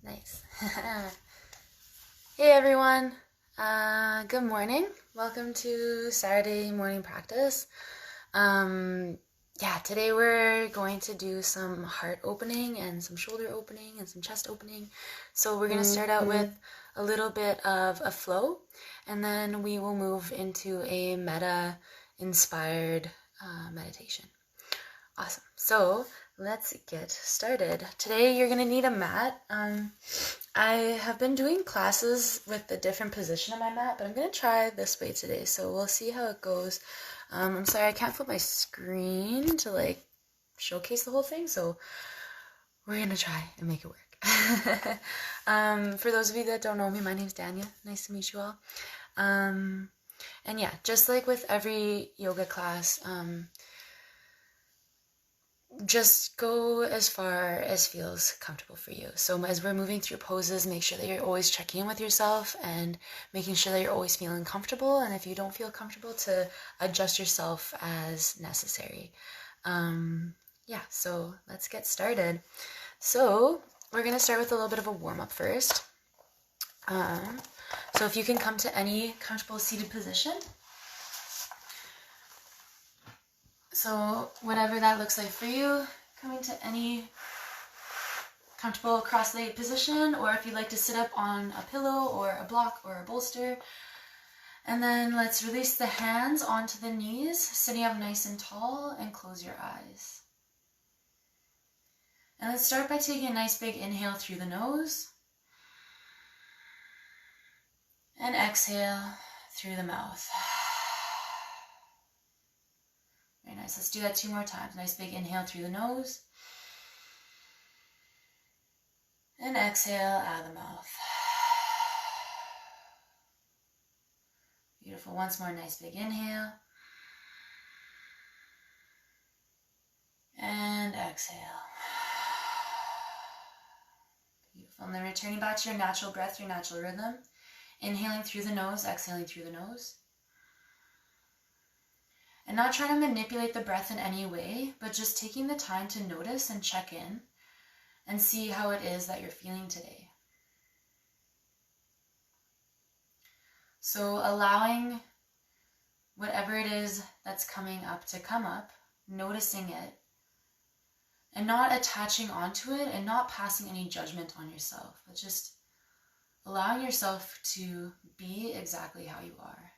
Nice. Hey everyone. Good morning. Welcome to Saturday morning practice. Today we're going to do some heart opening and some shoulder opening and some chest opening. So we're going to start out with a little bit of a flow, and then we will move into a metta inspired meditation. Awesome. So let's get started. Today you're going to need a mat. I have been doing classes with a different position on my mat, but I'm going to try this way today. So we'll see how it goes. I'm sorry, I can't flip my screen to showcase the whole thing. So we're going to try and make it work. For those of you that don't know me, my name's Dania. Nice to meet you all. And yeah, just like with every yoga class, just go as far as feels comfortable for you. So as we're moving through poses, make sure that you're always checking in with yourself and making sure that you're always feeling comfortable. And if you don't feel comfortable, to adjust yourself as necessary. So let's get started. So we're going to start with a little bit of a warm-up first. So if you can come to any comfortable seated position. So whatever that looks like for you, coming to any comfortable cross-legged position, or if you'd like to sit up on a pillow or a block or a bolster. And then let's release the hands onto the knees, sitting up nice and tall, and close your eyes. And let's start by taking a nice big inhale through the nose, and exhale through the mouth. Very nice. Let's do that 2 more times. Nice big inhale through the nose. And exhale out of the mouth. Beautiful. Once more, nice big inhale. And exhale. Beautiful. And then returning back to your natural breath, your natural rhythm. Inhaling through the nose, exhaling through the nose. And not trying to manipulate the breath in any way, but just taking the time to notice and check in and see how it is that you're feeling today. So allowing whatever it is that's coming up to come up, noticing it, and not attaching onto it and not passing any judgment on yourself, but just allowing yourself to be exactly how you are.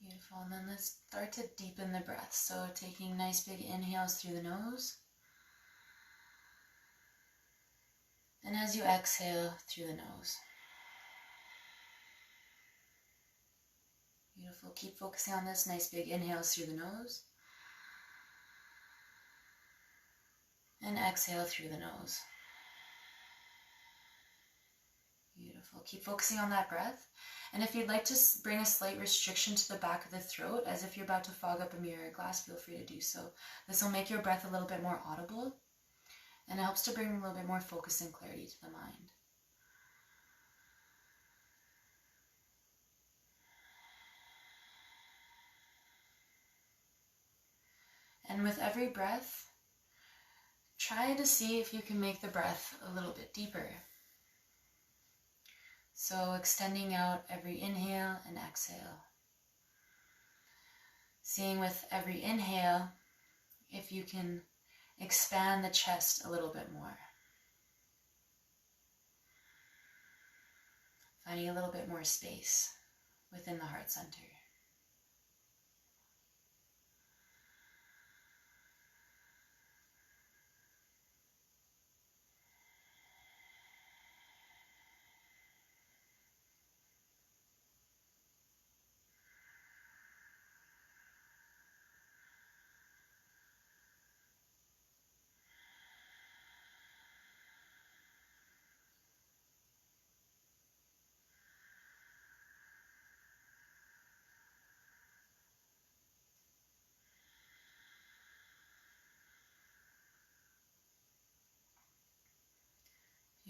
Beautiful. And then let's start to deepen the breath. So taking nice big inhales through the nose. And as you exhale through the nose. Beautiful. Keep focusing on this. Nice big inhales through the nose. And exhale through the nose. Beautiful. Keep focusing on that breath. And if you'd like to bring a slight restriction to the back of the throat, as if you're about to fog up a mirror or glass, feel free to do so. This will make your breath a little bit more audible, and it helps to bring a little bit more focus and clarity to the mind. And with every breath, try to see if you can make the breath a little bit deeper. So extending out every inhale and exhale. Seeing with every inhale if you can expand the chest a little bit more. Finding a little bit more space within the heart center.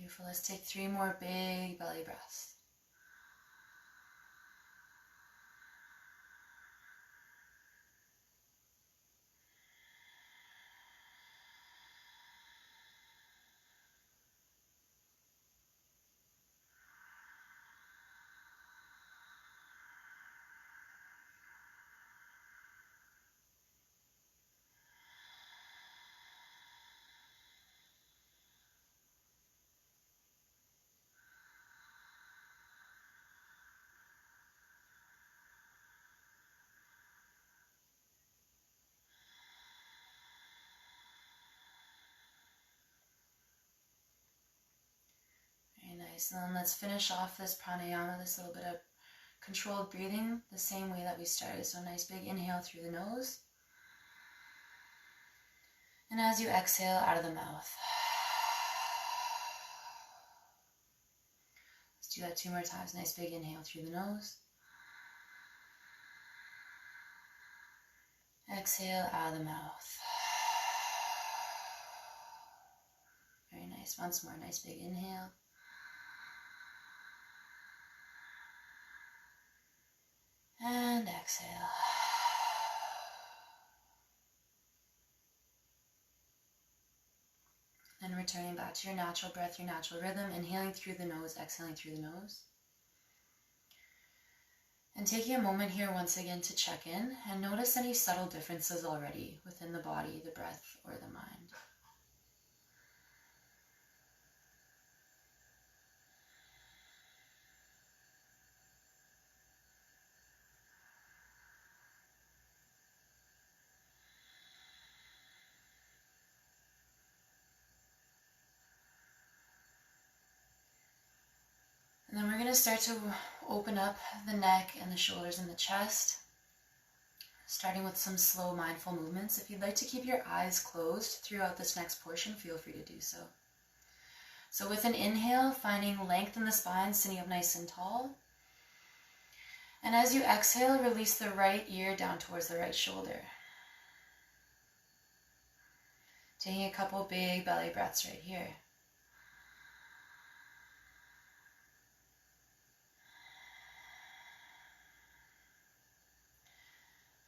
Beautiful. Let's take 3 more big belly breaths. Nice. And then let's finish off this pranayama, this little bit of controlled breathing, the same way that we started. So nice big inhale through the nose. And as you exhale, out of the mouth. Let's do that 2 more times. Nice big inhale through the nose. Exhale out of the mouth. Very nice. Once more, nice big inhale. And exhale. Then returning back to your natural breath, your natural rhythm, inhaling through the nose, exhaling through the nose. And taking a moment here once again to check in and notice any subtle differences already within the body, the breath, or the mind. And then we're going to start to open up the neck and the shoulders and the chest, starting with some slow mindful movements. If you'd like to keep your eyes closed throughout this next portion, feel free to do so. So with an inhale, finding length in the spine, sitting up nice and tall. And as you exhale, release the right ear down towards the right shoulder. Taking a couple big belly breaths right here.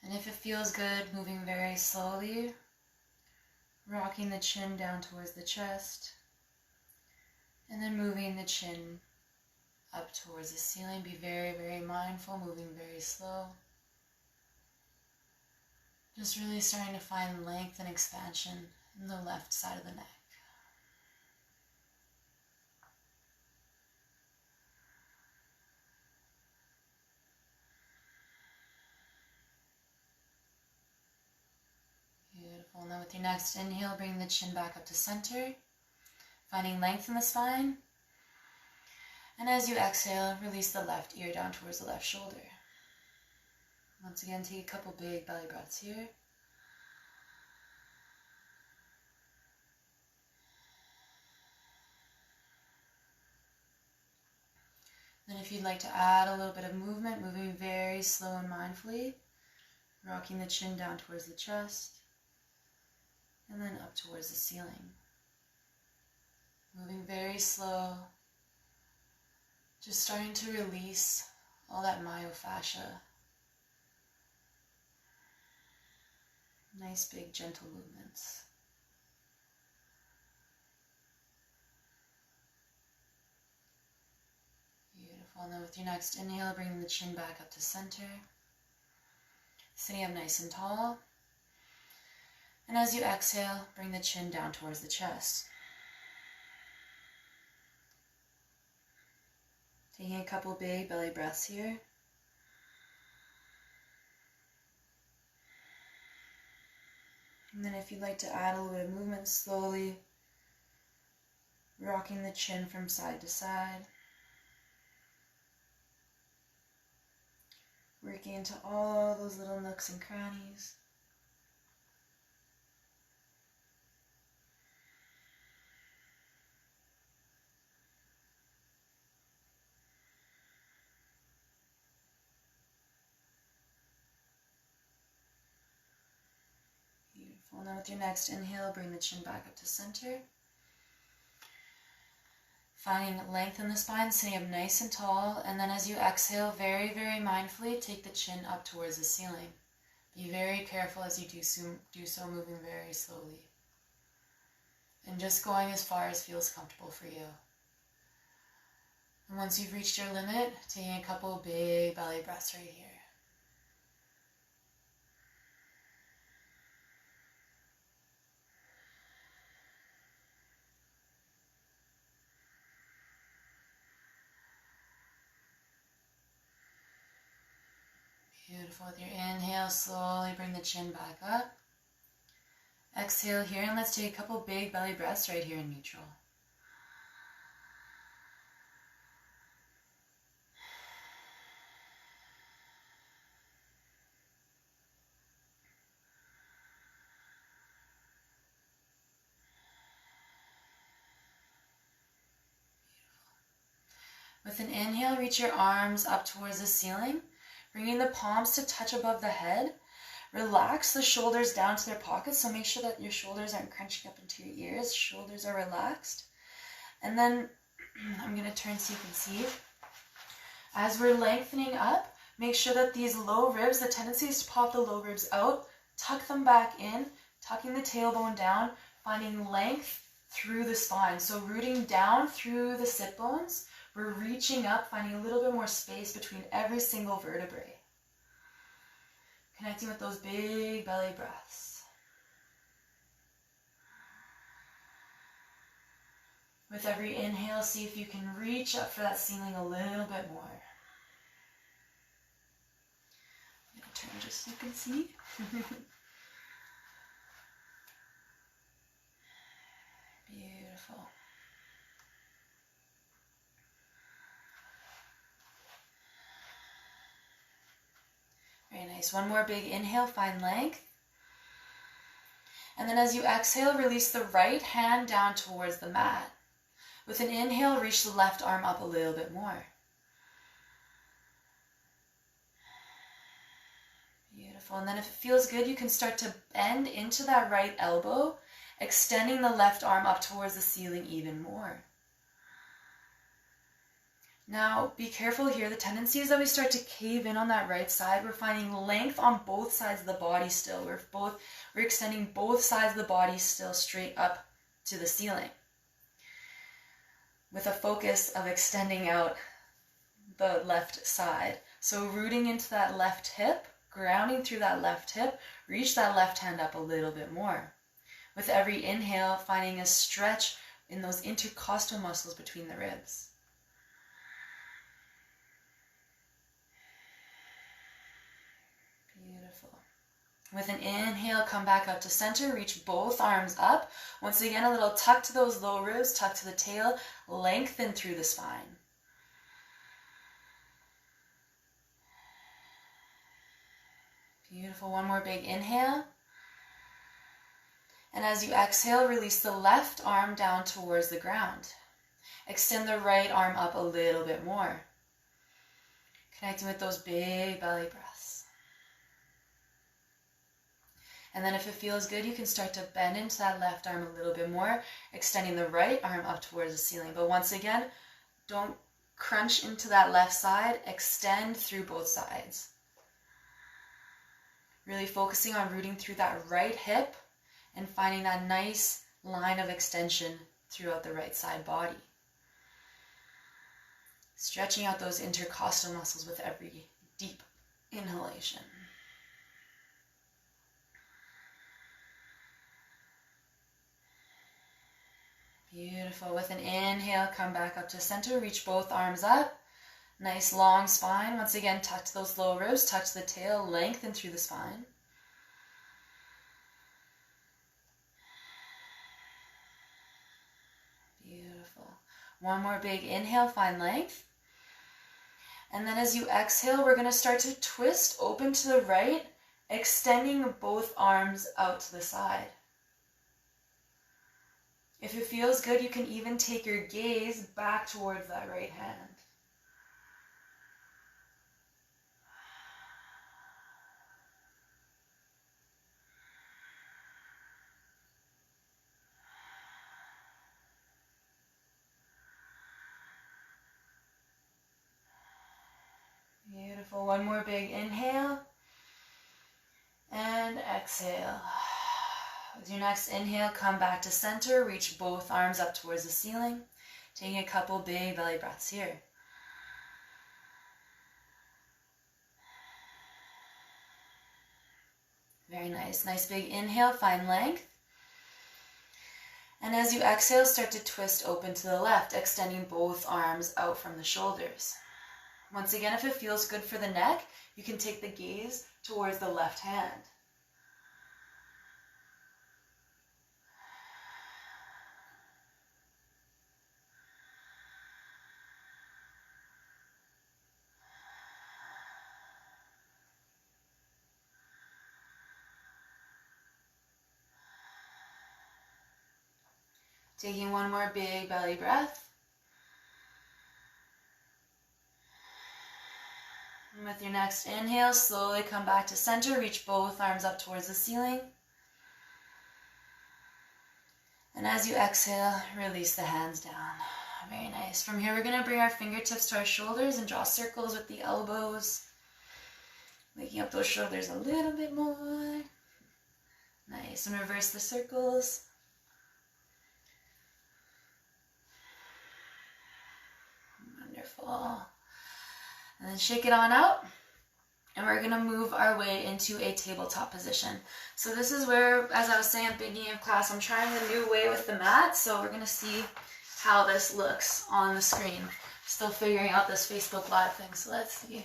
And if it feels good, moving very slowly, rocking the chin down towards the chest, and then moving the chin up towards the ceiling. Be very, very mindful, moving very slow. Just really starting to find length and expansion in the left side of the neck. Beautiful. And then with your next inhale, bring the chin back up to center, finding length in the spine. And as you exhale, release the left ear down towards the left shoulder. Once again, take a couple big belly breaths here. Then if you'd like to add a little bit of movement, moving very slow and mindfully, rocking the chin down towards the chest, and then up towards the ceiling. Moving very slow, just starting to release all that myofascia. Nice big gentle movements. Beautiful. And then with your next inhale, bring the chin back up to center. Sitting up nice and tall. And as you exhale, bring the chin down towards the chest. Taking a couple big belly breaths here. And then if you'd like to add a little bit of movement, slowly rocking the chin from side to side. Working into all those little nooks and crannies. Now with your next inhale, bring the chin back up to center. Finding length in the spine, sitting up nice and tall, and then as you exhale, very, very mindfully, take the chin up towards the ceiling. Be very careful as you do so, moving very slowly. And just going as far as feels comfortable for you. And once you've reached your limit, taking a couple big belly breaths right here. Beautiful. With your inhale, slowly bring the chin back up. Exhale here, and let's take a couple big belly breaths right here in neutral. With an inhale, reach your arms up towards the ceiling, bringing the palms to touch above the head. Relax the shoulders down to their pockets, so make sure that your shoulders aren't crunching up into your ears. Shoulders are relaxed. And then I'm going to turn so you can see. As we're lengthening up, make sure that these low ribs, the tendency is to pop the low ribs out, tuck them back in, tucking the tailbone down, finding length through the spine. So rooting down through the sit bones, we're reaching up, finding a little bit more space between every single vertebrae. Connecting with those big belly breaths. With every inhale, see if you can reach up for that ceiling a little bit more. I'm going to turn just so you can see. Beautiful. Very nice. One more big inhale, find length. And then as you exhale, release the right hand down towards the mat. With an inhale, reach the left arm up a little bit more. Beautiful. And then if it feels good, you can start to bend into that right elbow, extending the left arm up towards the ceiling even more. Now, be careful here. The tendency is that we start to cave in on that right side. We're finding length on both sides of the body still. We're extending both sides of the body still straight up to the ceiling, with a focus of extending out the left side. So rooting into that left hip, grounding through that left hip, reach that left hand up a little bit more. With every inhale, finding a stretch in those intercostal muscles between the ribs. Beautiful. With an inhale, come back up to center, reach both arms up. Once again, a little tuck to those low ribs, tuck to the tail, lengthen through the spine. Beautiful. One more big inhale. And as you exhale, release the left arm down towards the ground. Extend the right arm up a little bit more. Connecting with those big belly breaths. And then if it feels good, you can start to bend into that left arm a little bit more, extending the right arm up towards the ceiling. But once again, don't crunch into that left side, extend through both sides. Really focusing on rooting through that right hip and finding that nice line of extension throughout the right side body. Stretching out those intercostal muscles with every deep inhalation. Beautiful. With an inhale, come back up to center, reach both arms up. Nice long spine. Once again, tuck to those low ribs, tuck to the tail, lengthen through the spine. Beautiful. One more big inhale, find length. And then as you exhale, we're going to start to twist open to the right, extending both arms out to the side. If it feels good, you can even take your gaze back towards that right hand. Beautiful. One more big inhale and exhale. With your next inhale, come back to center. Reach both arms up towards the ceiling. Taking a couple big belly breaths here. Very nice. Nice big inhale, find length. And as you exhale, start to twist open to the left, extending both arms out from the shoulders. Once again, if it feels good for the neck, you can take the gaze towards the left hand. Taking one more big belly breath. And with your next inhale, slowly come back to center. Reach both arms up towards the ceiling. And as you exhale, release the hands down. Very nice. From here, we're going to bring our fingertips to our shoulders and draw circles with the elbows. Waking up those shoulders a little bit more. Nice. And reverse the circles. Wonderful. And then shake it on out. And we're going to move our way into a tabletop position. So this is where, as I was saying at the beginning of class, I'm trying a new way with the mat. So we're going to see how this looks on the screen. Still figuring out this Facebook Live thing. So let's see.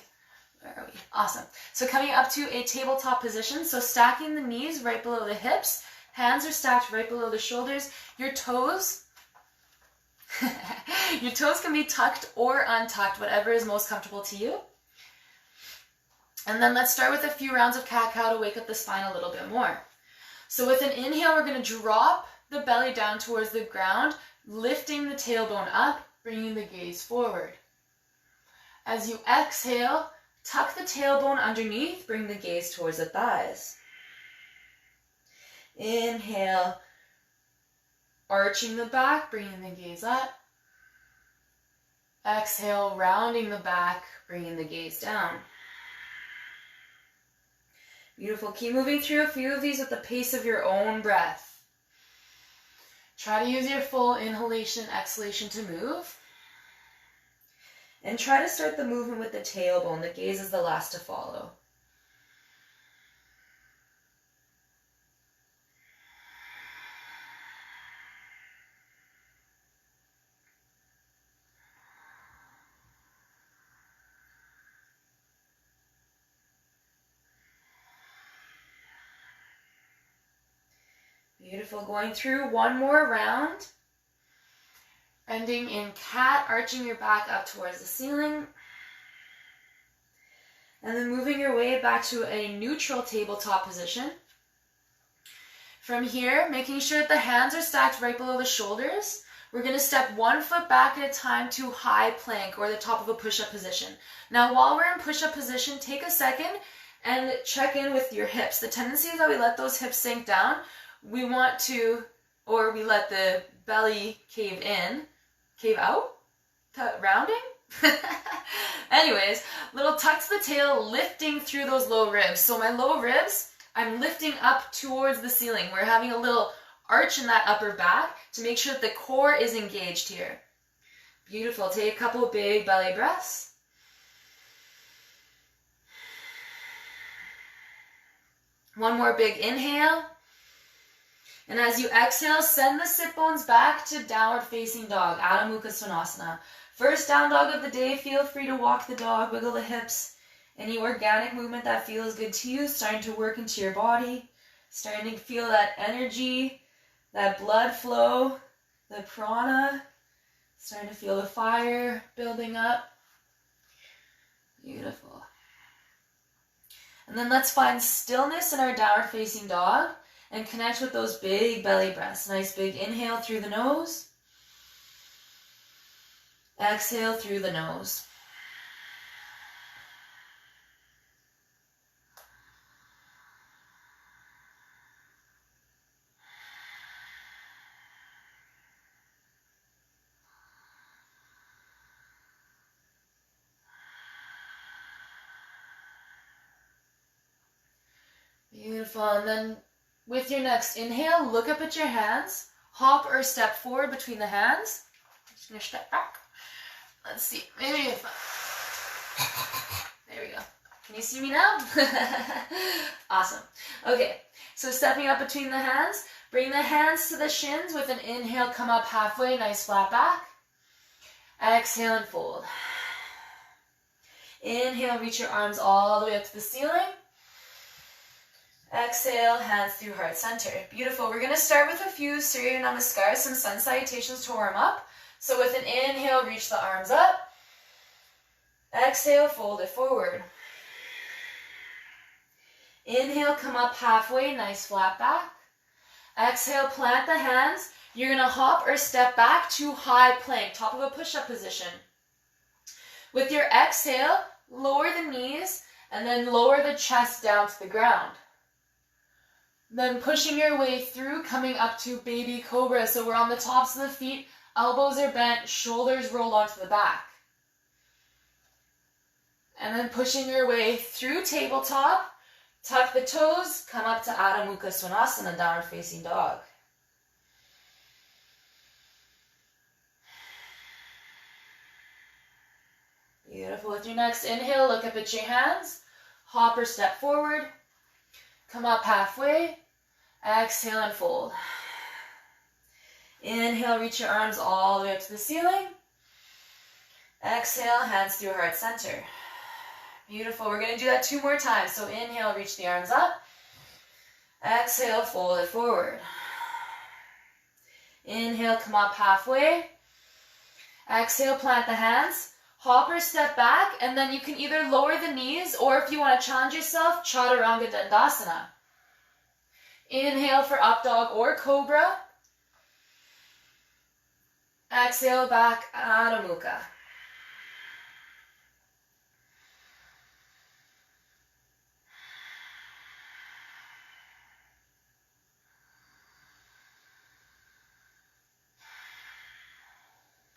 Where are we? Awesome. So coming up to a tabletop position. So stacking the knees right below the hips. Hands are stacked right below the shoulders. Your toes can be tucked or untucked, whatever is most comfortable to you. And then let's start with a few rounds of cat-cow to wake up the spine a little bit more. So with an inhale, we're going to drop the belly down towards the ground, lifting the tailbone up, bringing the gaze forward. As you exhale, tuck the tailbone underneath, bring the gaze towards the thighs. Inhale, arching the back, bringing the gaze up. Exhale, rounding the back, bringing the gaze down. Beautiful. Keep moving through a few of these at the pace of your own breath. Try to use your full inhalation, exhalation to move. And try to start the movement with the tailbone. The gaze is the last to follow. Beautiful. Going through one more round. Ending in cat, arching your back up towards the ceiling. And then moving your way back to a neutral tabletop position. From here, making sure that the hands are stacked right below the shoulders. We're going to step 1 foot back at a time to high plank or the top of a push-up position. Now, while we're in push-up position, take a second and check in with your hips. The tendency is that we let those hips sink down. We want to, or we let the belly cave out, rounding. Anyways, little tuck to the tail, lifting through those low ribs. So my low ribs, I'm lifting up towards the ceiling. We're having a little arch in that upper back to make sure that the core is engaged here. Beautiful. Take a couple big belly breaths. One more big inhale. And as you exhale, send the sit bones back to downward facing dog, Adho Mukha Svanasana. First down dog of the day, feel free to walk the dog, wiggle the hips. Any organic movement that feels good to you, starting to work into your body, starting to feel that energy, that blood flow, the prana, starting to feel the fire building up. Beautiful. And then let's find stillness in our downward facing dog. And connect with those big belly breaths. Nice big inhale through the nose. Exhale through the nose. Beautiful. And then with your next inhale, look up at your hands. Hop or step forward between the hands. Just gonna step back. Let's see. Maybe if there we go. Can you see me now? Awesome. Okay. So stepping up between the hands. Bring the hands to the shins. With an inhale, come up halfway. Nice flat back. Exhale and fold. Inhale, reach your arms all the way up to the ceiling. Exhale, hands through heart center. Beautiful. We're going to start with a few Surya Namaskars, some sun salutations to warm up. So with an inhale, reach the arms up. Exhale, fold it forward. Inhale, come up halfway, nice flat back. Exhale, plant the hands. You're going to hop or step back to high plank, top of a push-up position. With your exhale, lower the knees and then lower the chest down to the ground. Then pushing your way through, coming up to baby cobra. So we're on the tops of the feet, elbows are bent, shoulders rolled onto the back. And then pushing your way through tabletop, tuck the toes, come up to Adho Mukha Svanasana, downward facing dog. Beautiful. With your next inhale, look up at your hands, hop or step forward, come up halfway, exhale and fold. Inhale, reach your arms all the way up to the ceiling. Exhale, hands through heart center. Beautiful. We're going to do that 2 more times. So inhale, reach the arms up. Exhale, fold it forward. Inhale, come up halfway. Exhale, plant the hands. Hop or step back, and then you can either lower the knees, or if you want to challenge yourself, Chaturanga Dandasana. Inhale for up dog or cobra. Exhale back, Adho Mukha.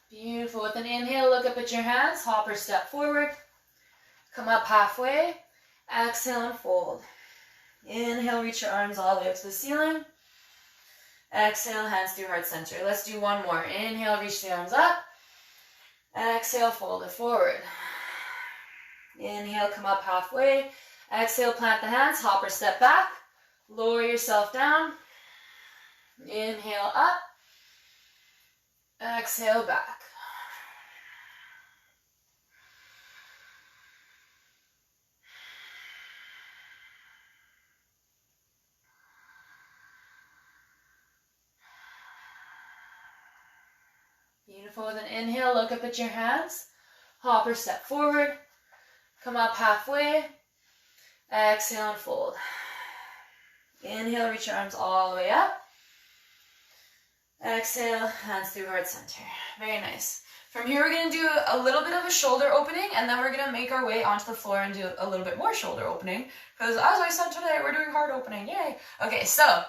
Beautiful. With an inhale, look up at your hands, hop or step forward. Come up halfway. Exhale and fold. Inhale, reach your arms all the way up to the ceiling. Exhale, hands through heart center. Let's do 1 more. Inhale, reach the arms up. Exhale, fold it forward. Inhale, come up halfway. Exhale, plant the hands, hop or step back. Lower yourself down. Inhale, up. Exhale, back. Beautiful. With an inhale, look up at your hands. Hop or step forward. Come up halfway. Exhale and fold. Inhale, reach your arms all the way up. Exhale, hands through heart center. Very nice. From here, we're going to do a little bit of a shoulder opening, and then we're going to make our way onto the floor and do a little bit more shoulder opening, because as I said today, we're doing heart opening. Yay. Okay, so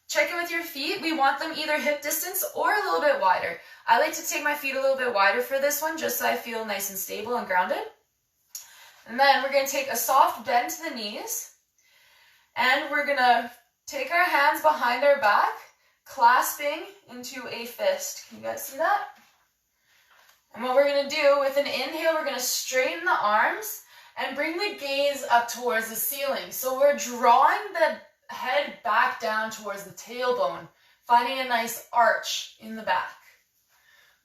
check in with your feet. We want them either hip distance or a little bit wider. I like to take my feet a little bit wider for this one, just so I feel nice and stable and grounded. And then we're going to take a soft bend to the knees, and we're going to take our hands behind our back, clasping into a fist. Can you guys see that? And what we're going to do, with an inhale, we're going to straighten the arms and bring the gaze up towards the ceiling. So we're drawing the head back down towards the tailbone, finding a nice arch in the back.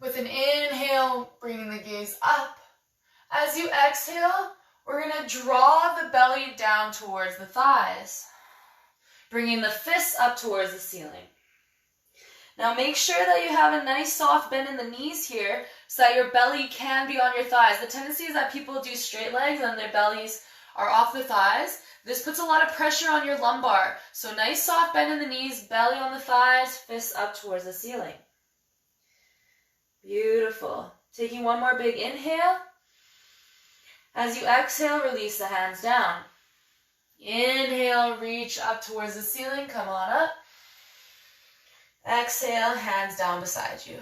With an inhale, bringing the gaze up. As you exhale, we're going to draw the belly down towards the thighs, bringing the fists up towards the ceiling. Now make sure that you have a nice soft bend in the knees here so that your belly can be on your thighs. The tendency is that people do straight legs and their bellies are off the thighs. This puts a lot of pressure on your lumbar. So nice soft bend in the knees, belly on the thighs, fists up towards the ceiling. Beautiful. Taking 1 more big inhale. As you exhale, release the hands down. Inhale, reach up towards the ceiling. Come on up. Exhale, hands down beside you.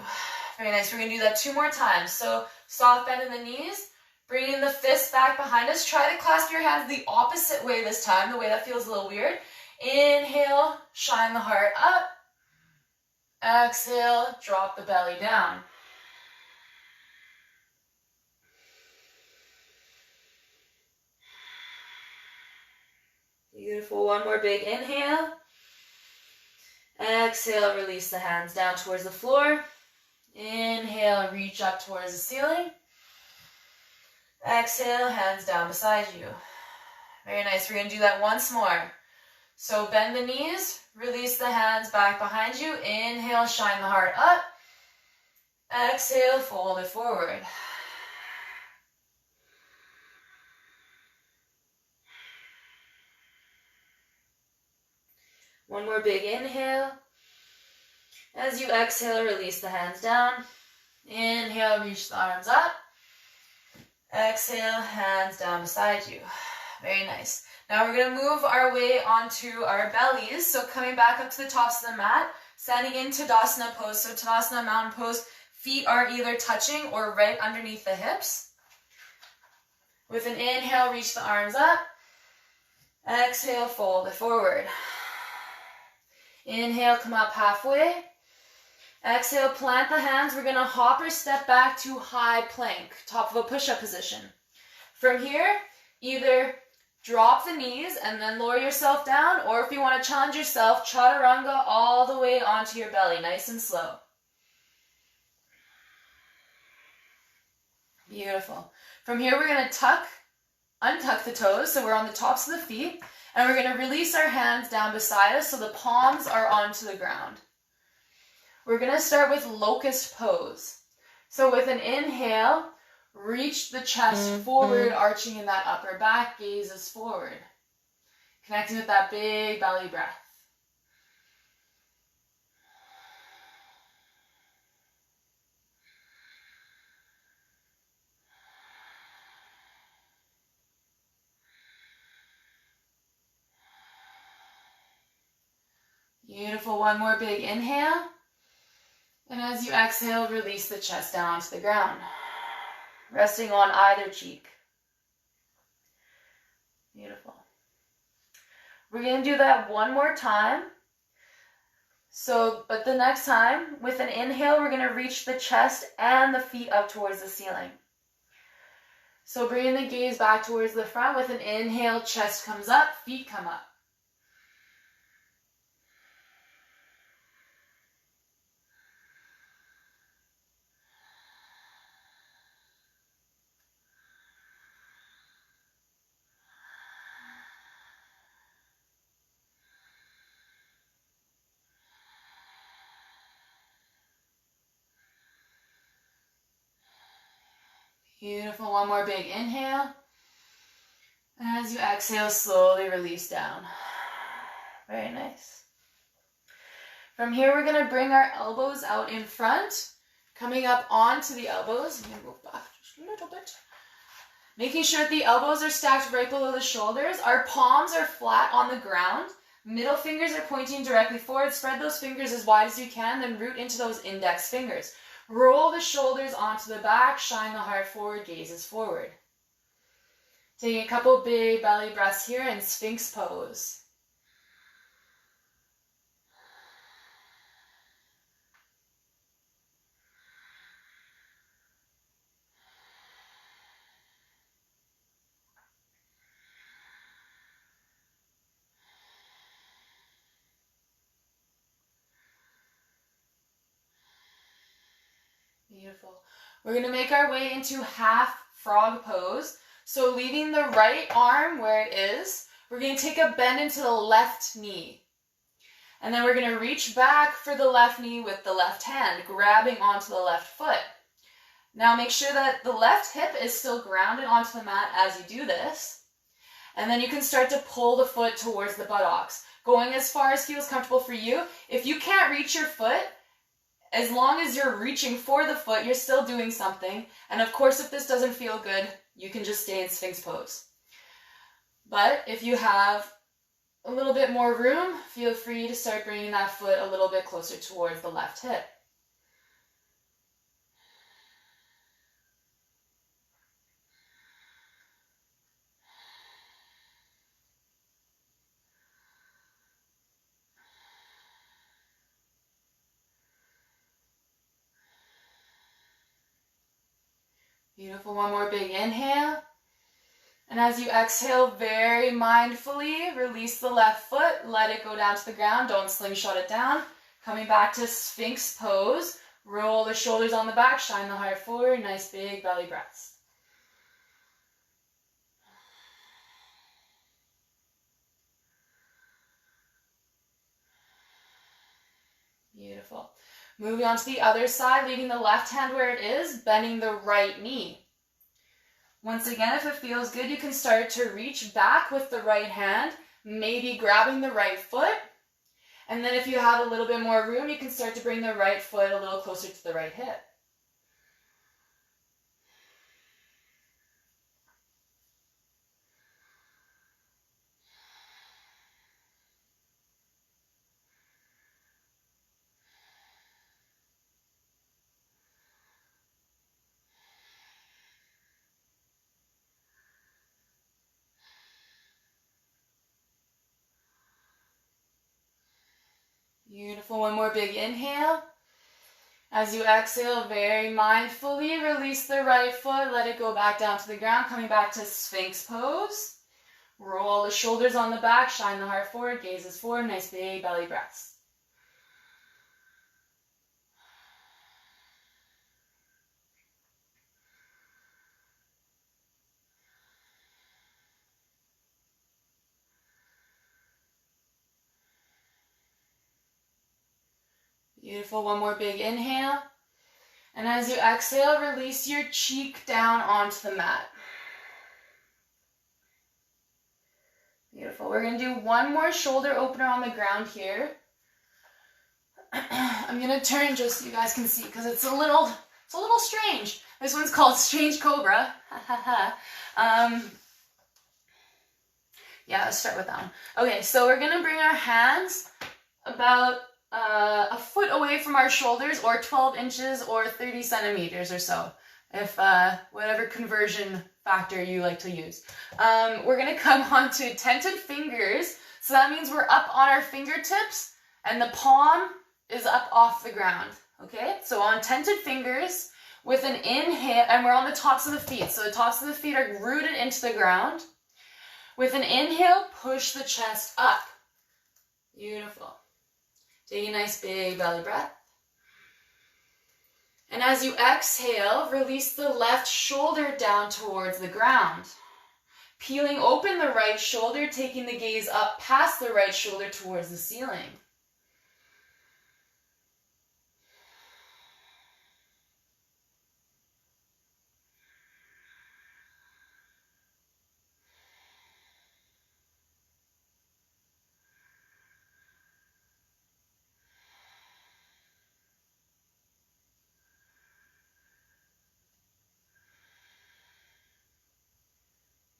Very nice. We're going to do that 2 more times. So soft bend in the knees, Bringing the fists back behind us. Try to clasp your hands the opposite way this time, the way that feels a little weird. Inhale, shine the heart up. Exhale, drop the belly down. Beautiful. One more big inhale. Exhale, release the hands down towards the floor. Inhale, reach up towards the ceiling. Exhale, hands down beside you. Very nice. We're going to do that once more. So bend the knees, release the hands back behind you. Inhale, shine the heart up. Exhale, fold it forward. One more big inhale. As you exhale, release the hands down. Inhale, reach the arms up. Exhale, hands down beside you. Very nice. Now we're going to move our way onto our bellies. So coming back up to the tops of the mat, standing in Tadasana pose. So Tadasana mountain pose, feet are either touching or right underneath the hips. With an inhale, reach the arms up. Exhale, fold it forward. Inhale, come up halfway. Exhale, plant the hands. We're going to hop or step back to high plank, top of a push-up position. From here, either drop the knees and then lower yourself down, or if you want to challenge yourself, chaturanga all the way onto your belly, nice and slow. Beautiful. From here, we're going to untuck the toes, so we're on the tops of the feet, and we're going to release our hands down beside us so the palms are onto the ground. We're going to start with locust pose. So with an inhale, reach the chest forward, arching in that upper back, gazes forward. Connecting with that big belly breath. Beautiful. One more big inhale. And as you exhale, release the chest down onto the ground, resting on either cheek. Beautiful. We're going to do that one more time. But the next time, with an inhale, we're going to reach the chest and the feet up towards the ceiling. So bringing the gaze back towards the front. With an inhale, chest comes up, feet come up. Beautiful. One more big inhale. And as you exhale, slowly release down. Very nice. From here, we're going to bring our elbows out in front, coming up onto the elbows. I'm going to move back just a little bit. Making sure that the elbows are stacked right below the shoulders. Our palms are flat on the ground. Middle fingers are pointing directly forward. Spread those fingers as wide as you can, then root into those index fingers. Roll the shoulders onto the back, shine the heart forward, gazes forward. Taking a couple big belly breaths here in Sphinx pose. Beautiful. We're going to make our way into half frog pose. So leaving the right arm where it is, we're going to take a bend into the left knee. And then we're going to reach back for the left knee with the left hand, grabbing onto the left foot. Now make sure that the left hip is still grounded onto the mat as you do this. And then you can start to pull the foot towards the buttocks, going as far as feels comfortable for you. If you can't reach your foot, as long as you're reaching for the foot, you're still doing something. And of course, if this doesn't feel good, you can just stay in Sphinx pose. But if you have a little bit more room, feel free to start bringing that foot a little bit closer towards the left hip. Beautiful. One more big inhale. And as you exhale, very mindfully, release the left foot. Let it go down to the ground. Don't slingshot it down. Coming back to Sphinx pose. Roll the shoulders on the back. Shine the heart forward. Nice big belly breaths. Beautiful. Moving on to the other side, leaving the left hand where it is, bending the right knee. Once again, if it feels good, you can start to reach back with the right hand, maybe grabbing the right foot. And then if you have a little bit more room, you can start to bring the right foot a little closer to the right hip. Beautiful. One more big inhale. As you exhale, very mindfully release the right foot. Let it go back down to the ground. Coming back to Sphinx pose. Roll the shoulders on the back. Shine the heart forward. Gazes forward. Nice big belly breaths. Beautiful. One more big inhale. And as you exhale, release your cheek down onto the mat. Beautiful. We're going to do one more shoulder opener on the ground here. I'm going to turn just so you guys can see because it's a little strange. This one's called Strange Cobra. Yeah, let's start with that one. Okay, so we're going to bring our hands about a foot away from our shoulders, or 12 inches or 30 centimeters or so, if whatever conversion factor you like to use. We're going to come onto tented fingers, so that means we're up on our fingertips and the palm is up off the ground. Okay, so on tented fingers with an inhale, and we're on the tops of the feet, so the tops of the feet are rooted into the ground. With an inhale, push the chest up. Beautiful. Take a nice big belly breath. And as you exhale, release the left shoulder down towards the ground. Peeling open the right shoulder, taking the gaze up past the right shoulder towards the ceiling.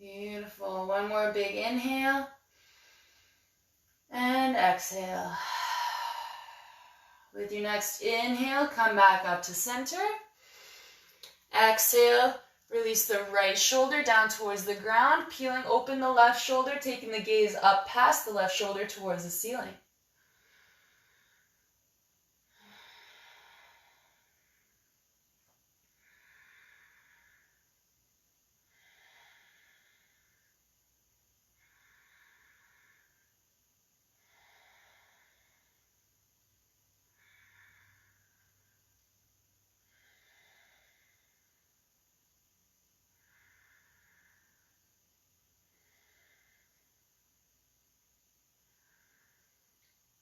Beautiful. One more big inhale. And exhale. With your next inhale, come back up to center. Exhale, release the right shoulder down towards the ground, peeling open the left shoulder, taking the gaze up past the left shoulder towards the ceiling.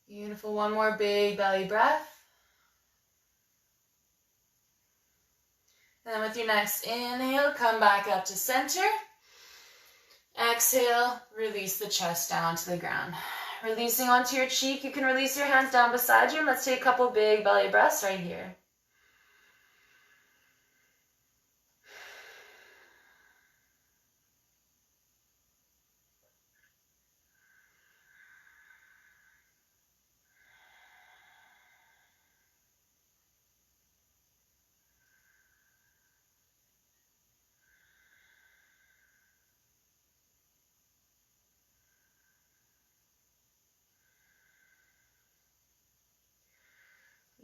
Beautiful. One more big belly breath. And then with your next inhale, come back up to center. Exhale, release the chest down to the ground. Releasing onto your cheek, you can release your hands down beside you, and let's take a couple big belly breaths right here.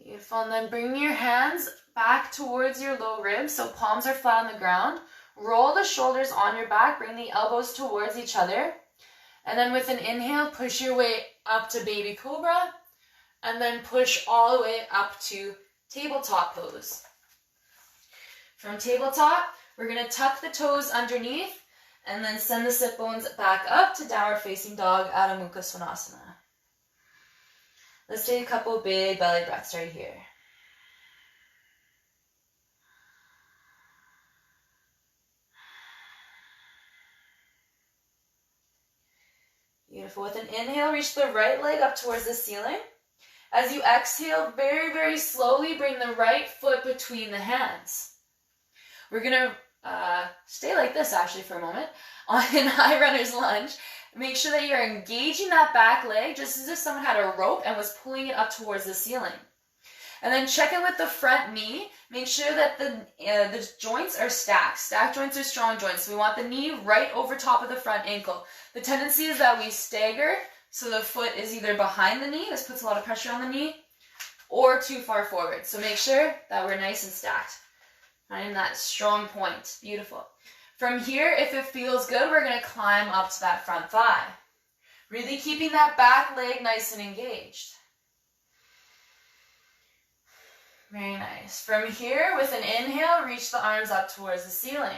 Beautiful, and then bring your hands back towards your low ribs, so palms are flat on the ground. Roll the shoulders on your back, bring the elbows towards each other. And then with an inhale, push your way up to baby cobra, and then push all the way up to tabletop pose. From tabletop, we're going to tuck the toes underneath, and then send the sit bones back up to downward facing dog, Adho Mukha Svanasana. Let's take a couple big belly breaths right here. Beautiful. With an inhale, reach the right leg up towards the ceiling. As you exhale, very, very slowly bring the right foot between the hands. We're going to stay like this actually for a moment on an high runner's lunge. Make sure that you're engaging that back leg just as if someone had a rope and was pulling it up towards the ceiling. And then check in with the front knee. Make sure that the joints are stacked. Stacked joints are strong joints. So we want the knee right over top of the front ankle. The tendency is that we stagger, so the foot is either behind the knee, this puts a lot of pressure on the knee, or too far forward. So make sure that we're nice and stacked. Finding that strong point. Beautiful. From here, if it feels good, we're going to climb up to that front thigh. Really keeping that back leg nice and engaged. Very nice. From here, with an inhale, reach the arms up towards the ceiling.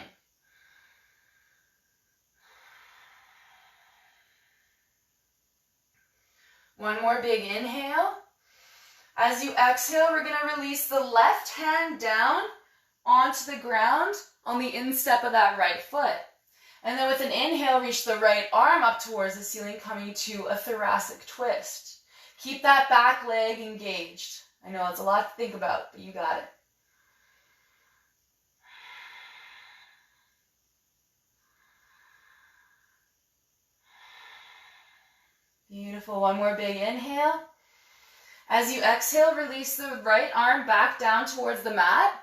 One more big inhale. As you exhale, we're going to release the left hand down onto the ground on the instep of that right foot. And then with an inhale, reach the right arm up towards the ceiling, coming to a thoracic twist. Keep that back leg engaged. I know it's a lot to think about, but you got it. Beautiful. One more big inhale. As you exhale, release the right arm back down towards the mat.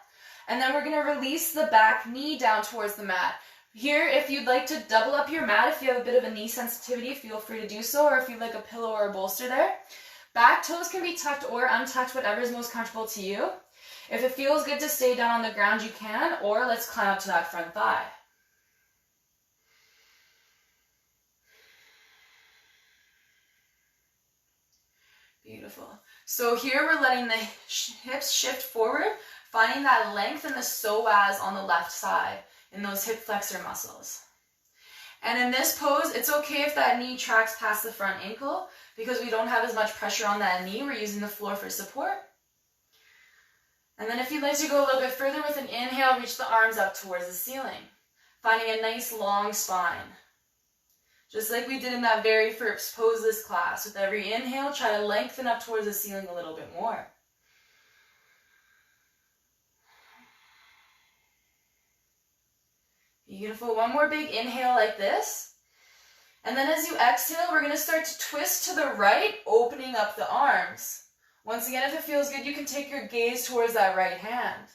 And then we're going to release the back knee down towards the mat. Here, if you'd like to double up your mat, if you have a bit of a knee sensitivity, feel free to do so, or if you'd like a pillow or a bolster there. Back toes can be tucked or untucked, whatever is most comfortable to you. If it feels good to stay down on the ground, you can, or let's climb up to that front thigh. Beautiful. So here we're letting the hips shift forward, finding that length in the psoas on the left side, in those hip flexor muscles. And in this pose, it's okay if that knee tracks past the front ankle, because we don't have as much pressure on that knee. We're using the floor for support. And then if you'd like to go a little bit further, with an inhale, reach the arms up towards the ceiling, finding a nice long spine. Just like we did in that very first pose this class. With every inhale, try to lengthen up towards the ceiling a little bit more. Beautiful. One more big inhale like this. And then as you exhale, we're going to start to twist to the right, opening up the arms. Once again, if it feels good, you can take your gaze towards that right hand.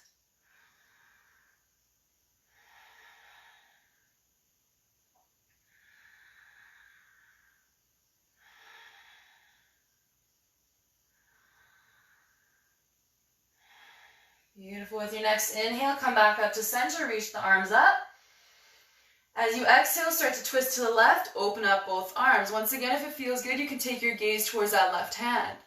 Beautiful. With your next inhale, come back up to center, reach the arms up. As you exhale, start to twist to the left, open up both arms. Once again, if it feels good, you can take your gaze towards that left hand.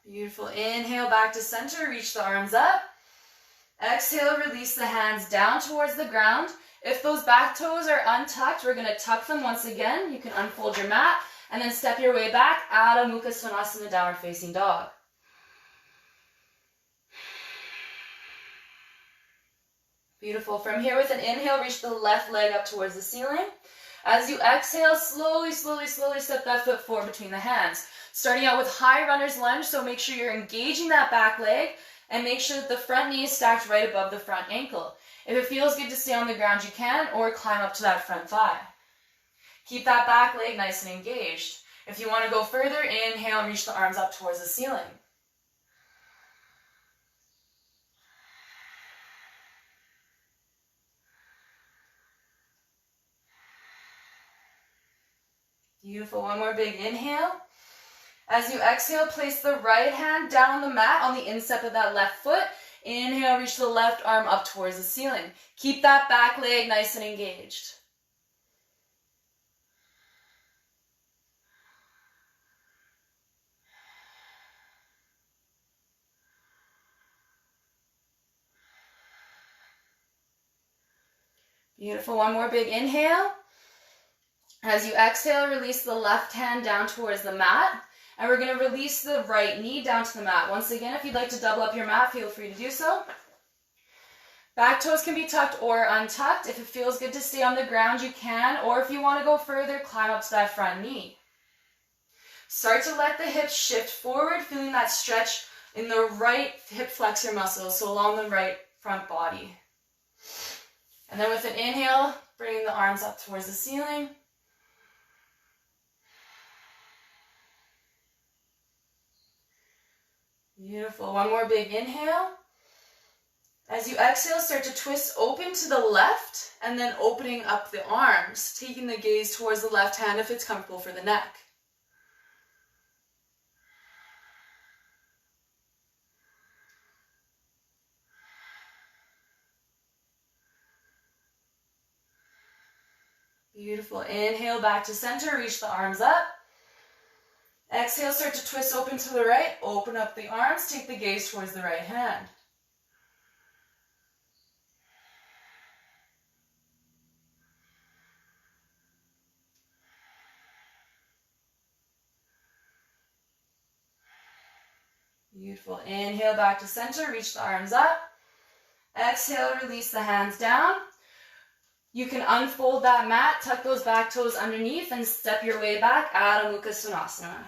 Beautiful. Inhale back to center, reach the arms up. Exhale, release the hands down towards the ground. If those back toes are untucked, we're going to tuck them once again. You can unfold your mat and then step your way back. Adho Mukha Svanasana, downward facing dog. Beautiful. From here, with an inhale, reach the left leg up towards the ceiling. As you exhale, slowly step that foot forward between the hands. Starting out with high runner's lunge, so make sure you're engaging that back leg and make sure that the front knee is stacked right above the front ankle. If it feels good to stay on the ground, you can, or climb up to that front thigh. Keep that back leg nice and engaged. If you want to go further, inhale, reach the arms up towards the ceiling. Beautiful. One more big inhale. As you exhale, place the right hand down on the mat on the instep of that left foot. Inhale, reach the left arm up towards the ceiling. Keep that back leg nice and engaged. Beautiful. One more big inhale. As you exhale, release the left hand down towards the mat. And we're going to release the right knee down to the mat. Once again, if you'd like to double up your mat, feel free to do so. Back toes can be tucked or untucked. If it feels good to stay on the ground, you can. Or if you want to go further, climb up to that front knee. Start to let the hips shift forward, feeling that stretch in the right hip flexor muscles, so along the right front body. And then with an inhale, bringing the arms up towards the ceiling. Beautiful. One more big inhale. As you exhale, start to twist open to the left and then opening up the arms, taking the gaze towards the left hand if it's comfortable for the neck. Beautiful. Inhale back to center, reach the arms up. Exhale, start to twist open to the right, open up the arms, take the gaze towards the right hand. Beautiful. Inhale back to center, reach the arms up. Exhale, release the hands down. You can unfold that mat, tuck those back toes underneath, and step your way back, Adho Mukha Svanasana.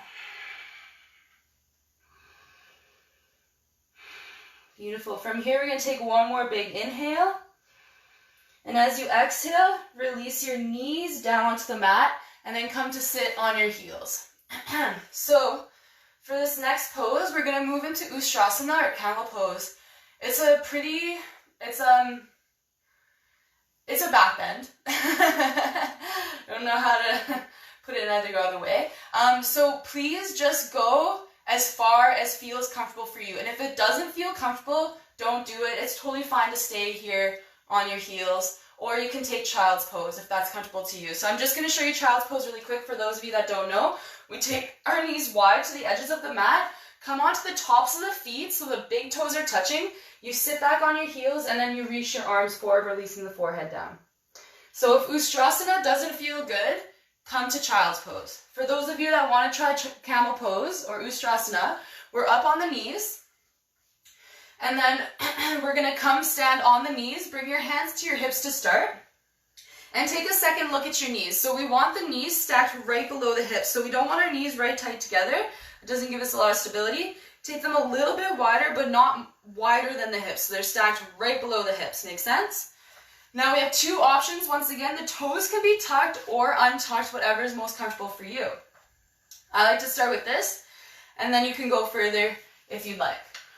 Beautiful. From here, we're going to take one more big inhale. And as you exhale, release your knees down onto the mat, and then come to sit on your heels. So, for this next pose, we're going to move into Ustrasana, or camel pose. It's a back bend. I don't know how to put it either other way. So please just go as far as feels comfortable for you. And if it doesn't feel comfortable, don't do it. It's totally fine to stay here on your heels, or you can take child's pose if that's comfortable to you. So I'm just going to show you child's pose really quick for those of you that don't know. We take our knees wide to the edges of the mat, come onto the tops of the feet so the big toes are touching. You sit back on your heels and then you reach your arms forward, releasing the forehead down. So if Ustrasana doesn't feel good, come to child's pose. For those of you that want to try camel pose or Ustrasana, we're up on the knees. And then we're going to come stand on the knees. Bring your hands to your hips to start. And take a second look at your knees. So we want the knees stacked right below the hips. So we don't want our knees right tight together. It doesn't give us a lot of stability. Take them a little bit wider, but not wider than the hips. So they're stacked right below the hips. Make sense? Now we have two options. Once again, the toes can be tucked or untucked, whatever is most comfortable for you. I like to start with this, and then you can go further if you'd like.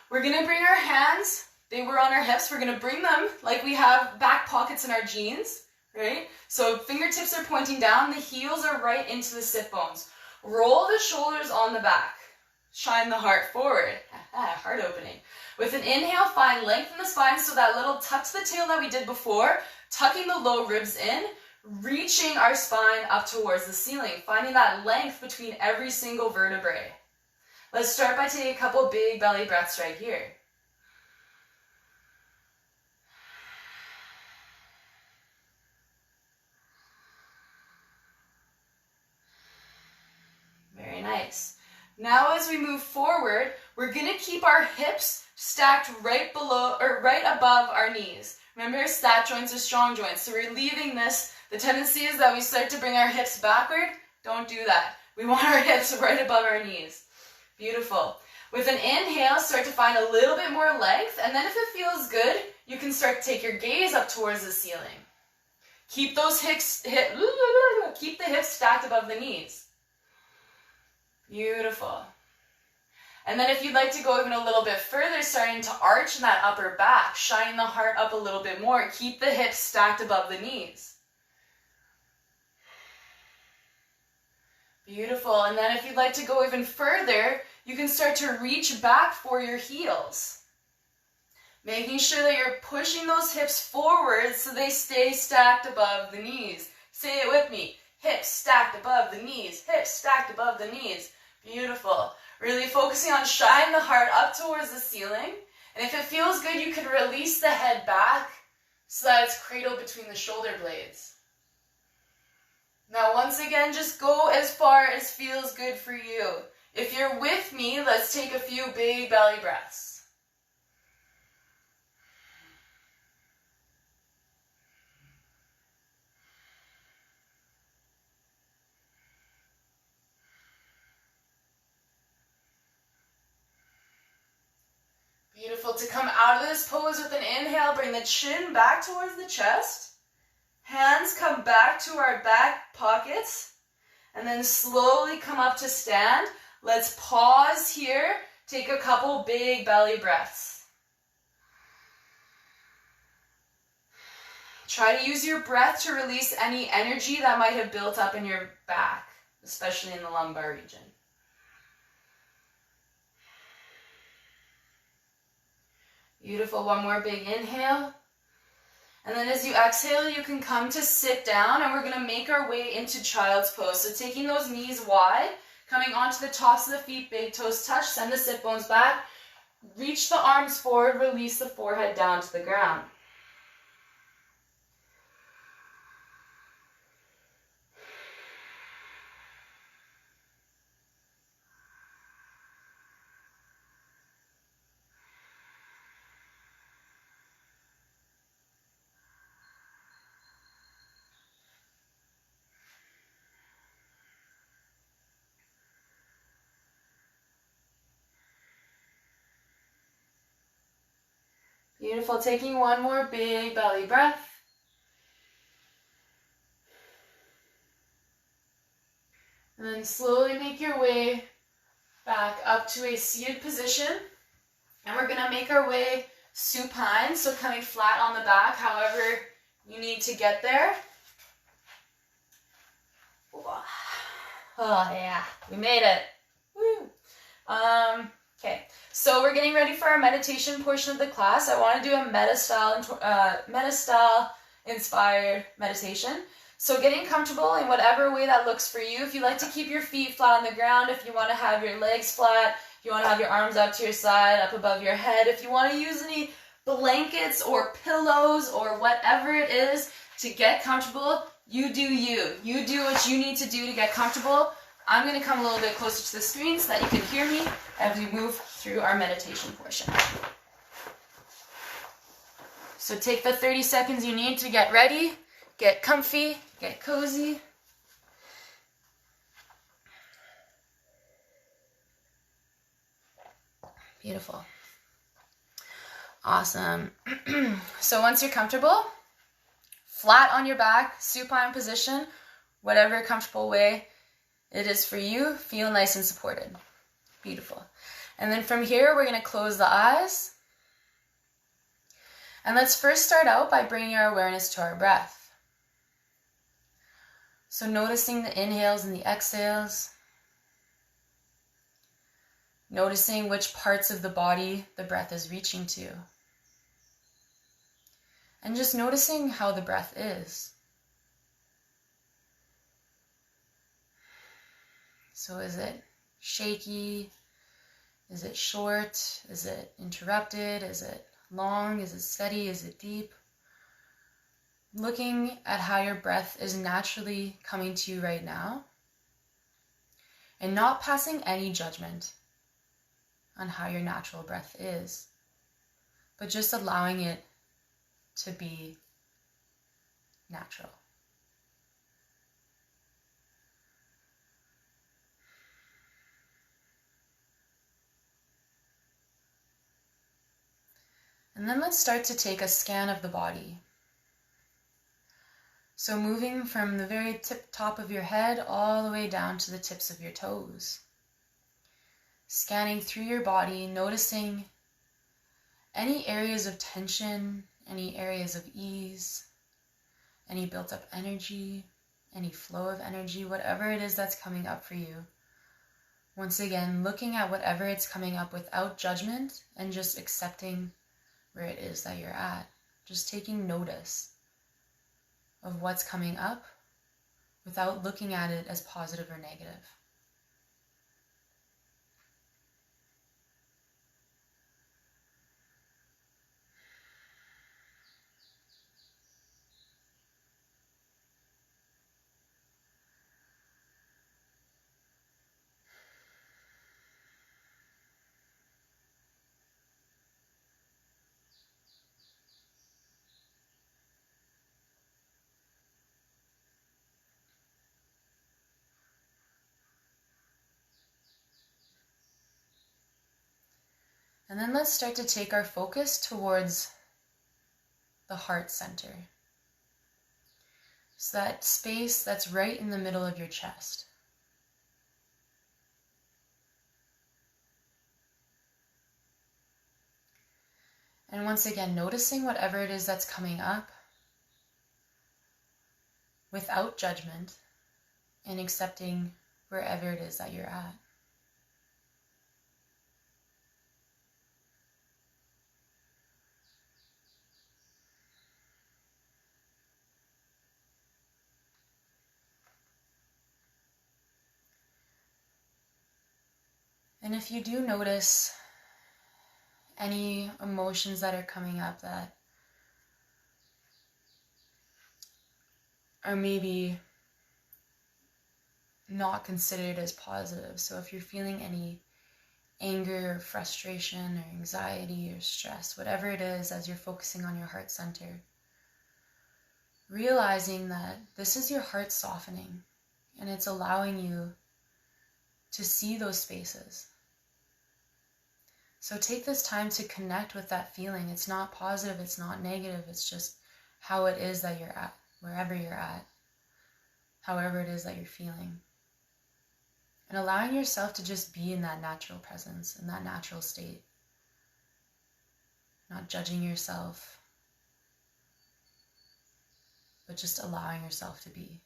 We're going to bring our hands, they were on our hips, we're going to bring them like we have back pockets in our jeans, right? So fingertips are pointing down, the heels are right into the sit bones. Roll the shoulders on the back. Shine the heart forward. Heart opening. With an inhale, find length in the spine, so that little tuck to the tail that we did before, tucking the low ribs in, reaching our spine up towards the ceiling, finding that length between every single vertebrae. Let's start by taking a couple big belly breaths right here. Very nice. Now as we move forward, we're going to keep our hips stacked right below or right above our knees. Remember, stat joints are strong joints, so we're leaving this. The tendency is that we start to bring our hips backward. Don't do that. We want our hips right above our knees. Beautiful. With an inhale, start to find a little bit more length, and then if it feels good, you can start to take your gaze up towards the ceiling. Keep those keep the hips stacked above the knees. Beautiful. And then if you'd like to go even a little bit further, starting to arch in that upper back, shining the heart up a little bit more, keep the hips stacked above the knees. Beautiful. And then if you'd like to go even further, you can start to reach back for your heels. Making sure that you're pushing those hips forward so they stay stacked above the knees. Say it with me. Hips stacked above the knees. Hips stacked above the knees. Beautiful. Really focusing on shining the heart up towards the ceiling. And if it feels good, you can release the head back so that it's cradled between the shoulder blades. Now, once again, just go as far as feels good for you. If you're with me, let's take a few big belly breaths. Beautiful. To come out of this pose with an inhale, bring the chin back towards the chest. Hands come back to our back pockets. And then slowly come up to stand. Let's pause here. Take a couple big belly breaths. Try to use your breath to release any energy that might have built up in your back, especially in the lumbar region. Beautiful. One more big inhale. And then as you exhale, you can come to sit down, and we're going to make our way into child's pose. So taking those knees wide, coming onto the tops of the feet, big toes touch, send the sit bones back, reach the arms forward, release the forehead down to the ground. Beautiful. Taking one more big belly breath. And then slowly make your way back up to a seated position. And we're going to make our way supine, so coming flat on the back, however you need to get there. Oh yeah, we made it. Woo. Okay, so we're getting ready for our meditation portion of the class. I want to do a meta style inspired meditation. So getting comfortable in whatever way that looks for you. If you like to keep your feet flat on the ground, if you want to have your legs flat, if you want to have your arms out to your side, up above your head, if you want to use any blankets or pillows or whatever it is to get comfortable, you do you. You do what you need to do to get comfortable. I'm going to come a little bit closer to the screen so that you can hear me as we move through our meditation portion. So take the 30 seconds you need to get ready, get comfy, get cozy. Beautiful. Awesome. So once you're comfortable, flat on your back, supine position, whatever comfortable way it is for you, feel nice and supported. Beautiful. And then from here, we're going to close the eyes. And let's first start out by bringing our awareness to our breath. So noticing the inhales and the exhales. Noticing which parts of the body the breath is reaching to. And just noticing how the breath is. So is it shaky? Is it short? Is it interrupted? Is it long? Is it steady? Is it deep? Looking at how your breath is naturally coming to you right now, and not passing any judgment on how your natural breath is, but just allowing it to be natural. And then let's start to take a scan of the body. So moving from the very top of your head all the way down to the tips of your toes. Scanning through your body, noticing any areas of tension, any areas of ease, any built up energy, any flow of energy, whatever it is that's coming up for you. Once again, looking at whatever it's coming up without judgment and just accepting where it is that you're at. Just taking notice of what's coming up without looking at it as positive or negative. And then let's start to take our focus towards the heart center. So that space that's right in the middle of your chest. And once again, noticing whatever it is that's coming up without judgment and accepting wherever it is that you're at. And if you do notice any emotions that are coming up that are maybe not considered as positive, so if you're feeling any anger or frustration or anxiety or stress, whatever it is, as you're focusing on your heart center, realizing that this is your heart softening and it's allowing you to see those spaces. So take this time to connect with that feeling. It's not positive, it's not negative, it's just how it is that you're at, wherever you're at, however it is that you're feeling. And allowing yourself to just be in that natural presence, in that natural state. Not judging yourself, but just allowing yourself to be.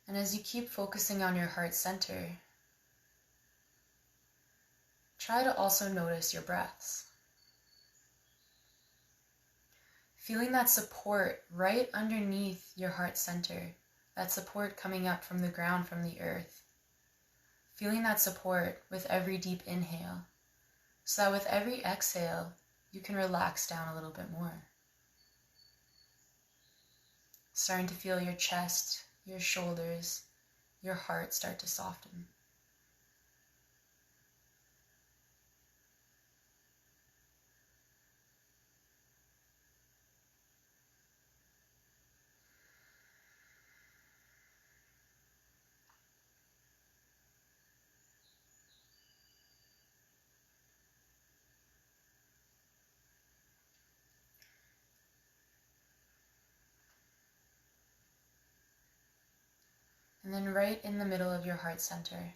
And as you keep focusing on your heart center, try to also notice your breaths. Feeling that support right underneath your heart center, that support coming up from the ground, from the earth. Feeling that support with every deep inhale, so that with every exhale, you can relax down a little bit more. Starting to feel your chest, your shoulders, your heart start to soften. And then right in the middle of your heart center,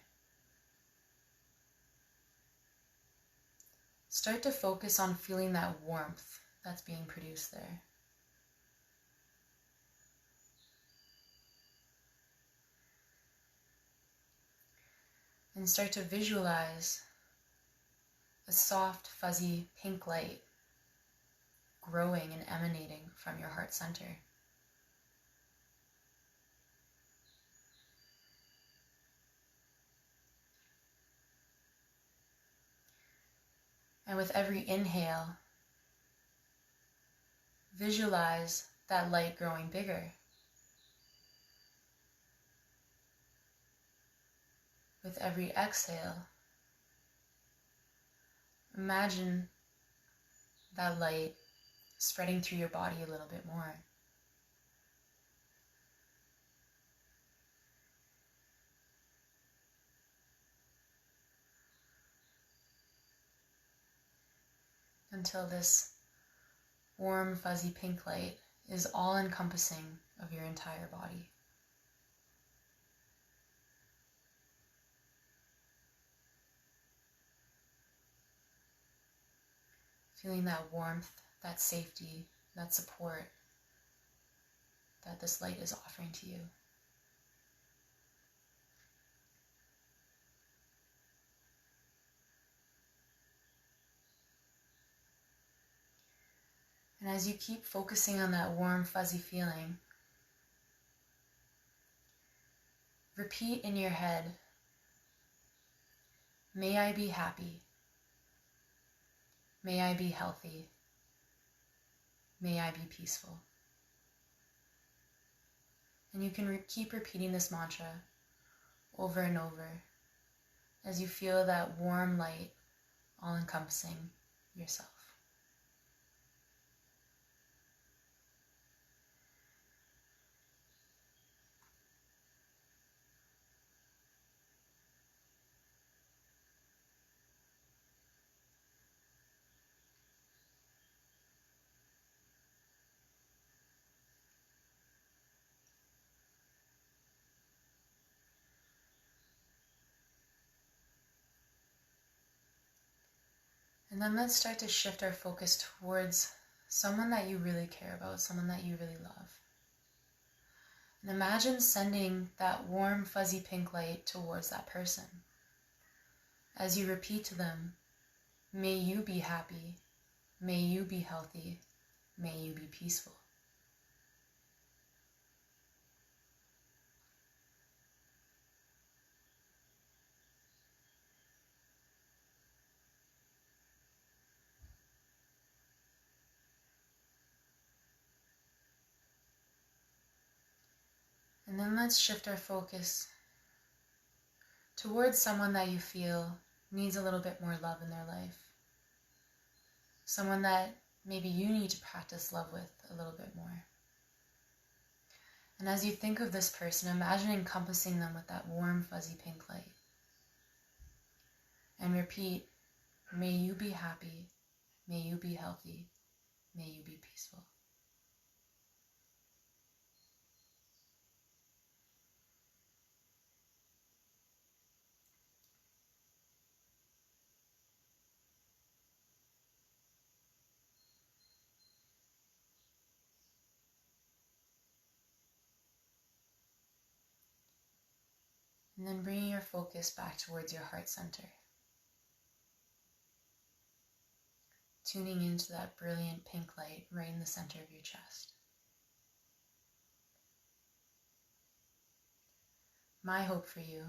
start to focus on feeling that warmth that's being produced there. And start to visualize a soft, fuzzy pink light growing and emanating from your heart center. And with every inhale, visualize that light growing bigger. With every exhale, imagine that light spreading through your body a little bit more. Until this warm, fuzzy pink light is all-encompassing of your entire body. Feeling that warmth, that safety, that support that this light is offering to you. And as you keep focusing on that warm, fuzzy feeling, repeat in your head, may I be happy. May I be healthy. May I be peaceful. And you can keep repeating this mantra over and over as you feel that warm light all-encompassing yourself. And then let's start to shift our focus towards someone that you really care about, someone that you really love. And imagine sending that warm, fuzzy pink light towards that person. As you repeat to them, may you be happy, may you be healthy, may you be peaceful. And then let's shift our focus towards someone that you feel needs a little bit more love in their life. Someone that maybe you need to practice love with a little bit more. And as you think of this person, imagine encompassing them with that warm, fuzzy pink light. And repeat, may you be happy, may you be healthy, may you be peaceful. And then bringing your focus back towards your heart center. Tuning into that brilliant pink light right in the center of your chest. My hope for you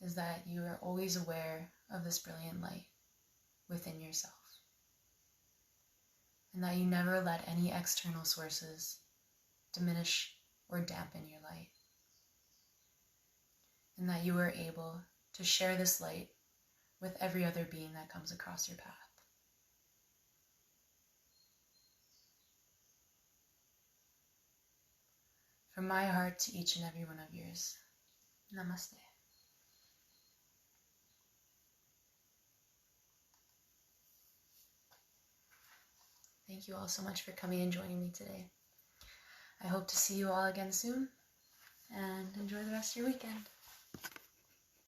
is that you are always aware of this brilliant light within yourself. And that you never let any external sources diminish or dampen your light. And that you are able to share this light with every other being that comes across your path. From my heart to each and every one of yours, namaste. Thank you all so much for coming and joining me today. I hope to see you all again soon, and enjoy the rest of your weekend.